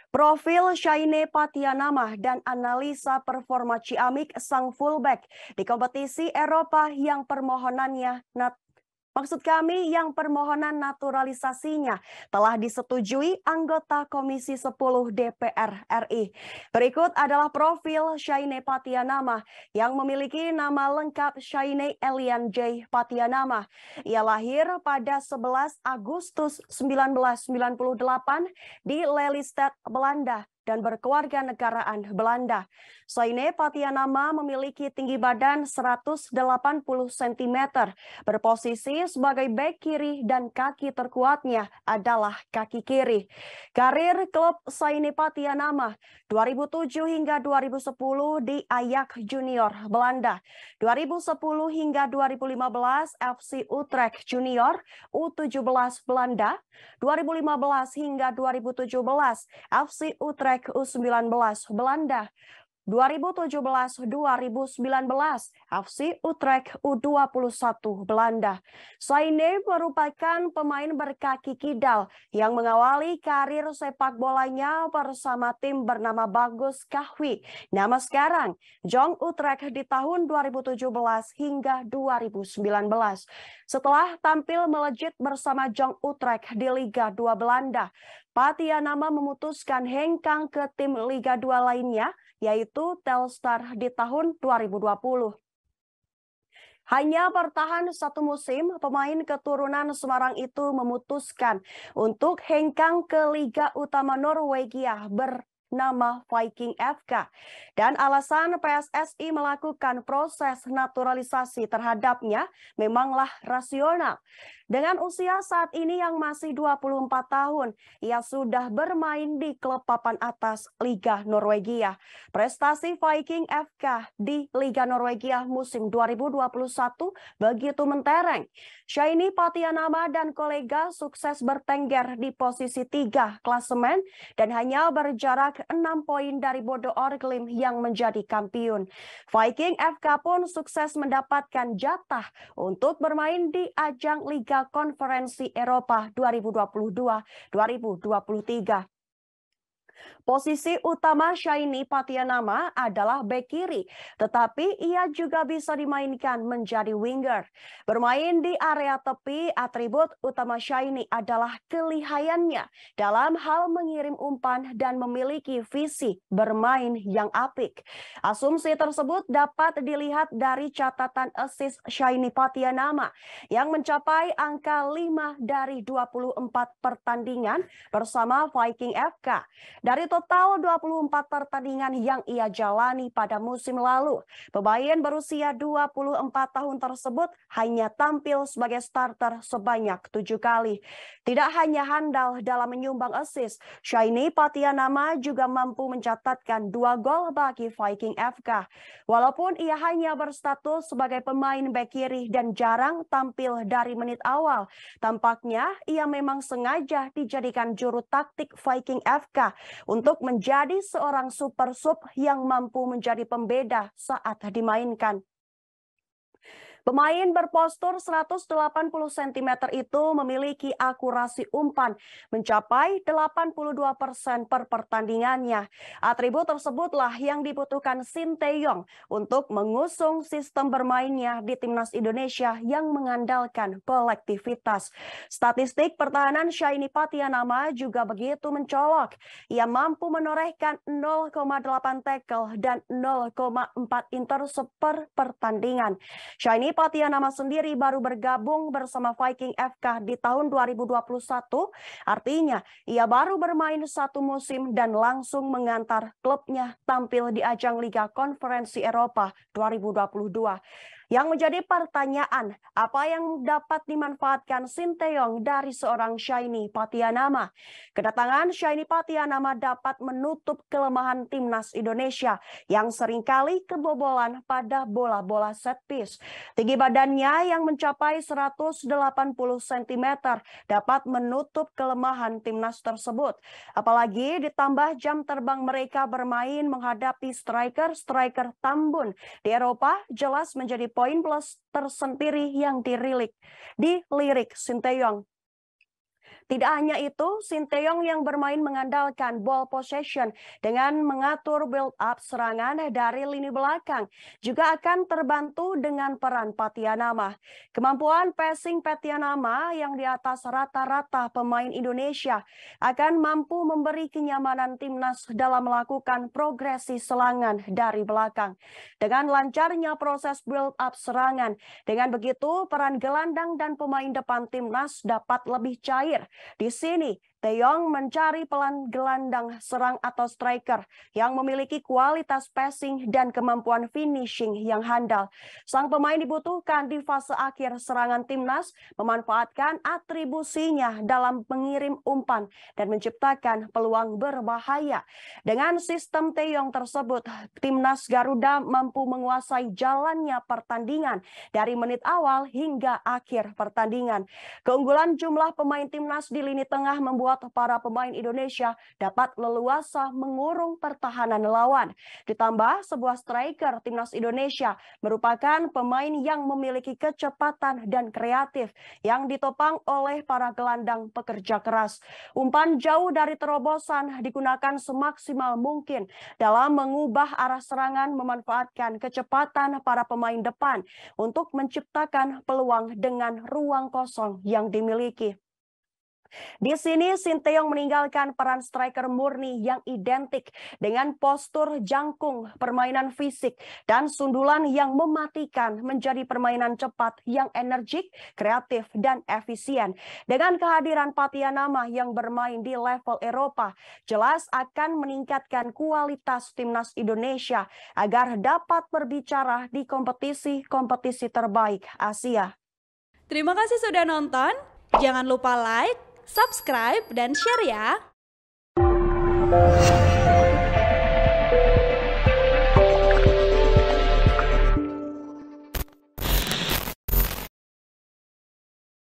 Profil Shayne Patianama dan analisa performa Ciamik sang fullback di kompetisi Eropa yang permohonan naturalisasinya telah disetujui anggota Komisi 10 DPR RI. Berikut adalah profil Shayne Patianama yang memiliki nama lengkap Shayne Elian J. Patianama. Ia lahir pada 11 Agustus 1998 di Lelystad, Belanda dan berkeluarga negaraan Belanda. Shayne Patianama memiliki tinggi badan 180 cm, berposisi sebagai bek kiri dan kaki terkuatnya adalah kaki kiri. Karir klub Shayne Patianama 2007 hingga 2010 di Ajax Junior Belanda, 2010 hingga 2015 FC Utrecht Junior U17 Belanda, 2015 hingga 2017 FC Utrecht U19 Belanda, 2017-2019 FC Utrecht U21 Belanda. Shayne merupakan pemain berkaki kidal yang mengawali karir sepak bolanya bersama tim bernama Bagus Kahwi. Nama sekarang Jong Utrecht di tahun 2017 hingga 2019. Setelah tampil melejit bersama Jong Utrecht di Liga 2 Belanda, Patianama memutuskan hengkang ke tim Liga 2 lainnya, yaitu Telstar di tahun 2020. Hanya bertahan satu musim, pemain keturunan Semarang itu memutuskan untuk hengkang ke Liga Utama Norwegia bernama Viking FK. Dan alasan PSSI melakukan proses naturalisasi terhadapnya memanglah rasional. Dengan usia saat ini yang masih 24 tahun, ia sudah bermain di klub papan atas Liga Norwegia. Prestasi Viking FK di Liga Norwegia musim 2021 begitu mentereng. Shayne Patianama dan kolega sukses bertengger di posisi 3 klasemen dan hanya berjarak 6 poin dari Bodo Glimt yang menjadi kampiun. Viking FK pun sukses mendapatkan jatah untuk bermain di ajang Liga Konferensi Eropa 2022-2023. Posisi utama Shayne Patianama adalah bek kiri, tetapi ia juga bisa dimainkan menjadi winger. Bermain di area tepi, atribut utama Shayne adalah kelihayannya dalam hal mengirim umpan dan memiliki visi bermain yang apik. Asumsi tersebut dapat dilihat dari catatan assist Shayne Patianama yang mencapai angka 5 dari 24 pertandingan bersama Viking FK. Dari total 24 pertandingan yang ia jalani pada musim lalu, pemain berusia 24 tahun tersebut hanya tampil sebagai starter sebanyak 7 kali. Tidak hanya handal dalam menyumbang assist, Shayne Patianama juga mampu mencatatkan 2 gol bagi Viking FK. Walaupun ia hanya berstatus sebagai pemain bek kiri dan jarang tampil dari menit awal, tampaknya ia memang sengaja dijadikan juru taktik Viking FK untuk menjadi seorang super sub yang mampu menjadi pembeda saat dimainkan. Pemain berpostur 180 cm itu memiliki akurasi umpan mencapai 82% per pertandingannya. Atribut tersebutlah yang dibutuhkan Sinteyong untuk mengusung sistem bermainnya di timnas Indonesia yang mengandalkan kolektivitas. Statistik pertahanan Shayne Patianama juga begitu mencolok. Ia mampu menorehkan 0,8 tackle dan 0,4 intercept per pertandingan. Shayne Patianama sendiri baru bergabung bersama Viking FK di tahun 2021, artinya ia baru bermain satu musim dan langsung mengantar klubnya tampil di ajang Liga Konferensi Eropa 2022. Yang menjadi pertanyaan, apa yang dapat dimanfaatkan Sinteyong dari seorang Shayne Patianama? Kedatangan Shayne Patianama dapat menutup kelemahan timnas Indonesia yang seringkali kebobolan pada bola-bola set piece. Tinggi badannya yang mencapai 180 cm dapat menutup kelemahan timnas tersebut. Apalagi ditambah jam terbang mereka bermain menghadapi striker tambun di Eropa, jelas menjadi poin plus tersendiri yang dilirik Sinteyong. Tidak hanya itu, Sinteyong yang bermain mengandalkan ball possession dengan mengatur build-up serangan dari lini belakang juga akan terbantu dengan peran Patianama. Kemampuan passing Patianama yang di atas rata-rata pemain Indonesia akan mampu memberi kenyamanan timnas dalam melakukan progresi serangan dari belakang. Dengan lancarnya proses build-up serangan, dengan begitu peran gelandang dan pemain depan timnas dapat lebih cair. Di sini, Taeyong mencari pelan gelandang serang atau striker yang memiliki kualitas passing dan kemampuan finishing yang handal. Sang pemain dibutuhkan di fase akhir serangan timnas memanfaatkan atribusinya dalam mengirim umpan dan menciptakan peluang berbahaya. Dengan sistem Taeyong tersebut, timnas Garuda mampu menguasai jalannya pertandingan dari menit awal hingga akhir pertandingan. Keunggulan jumlah pemain timnas di lini tengah membuat para pemain Indonesia dapat leluasa mengurung pertahanan lawan. Ditambah sebuah striker timnas Indonesia merupakan pemain yang memiliki kecepatan dan kreatif yang ditopang oleh para gelandang pekerja keras. Umpan jauh dari terobosan digunakan semaksimal mungkin dalam mengubah arah serangan, memanfaatkan kecepatan para pemain depan untuk menciptakan peluang dengan ruang kosong yang dimiliki. Di sini Sinteyong meninggalkan peran striker murni yang identik dengan postur jangkung, permainan fisik, dan sundulan yang mematikan menjadi permainan cepat yang energik, kreatif, dan efisien. Dengan kehadiran Patianama yang bermain di level Eropa, jelas akan meningkatkan kualitas timnas Indonesia agar dapat berbicara di kompetisi terbaik Asia. Terima kasih sudah nonton. Jangan lupa like, subscribe, dan share ya.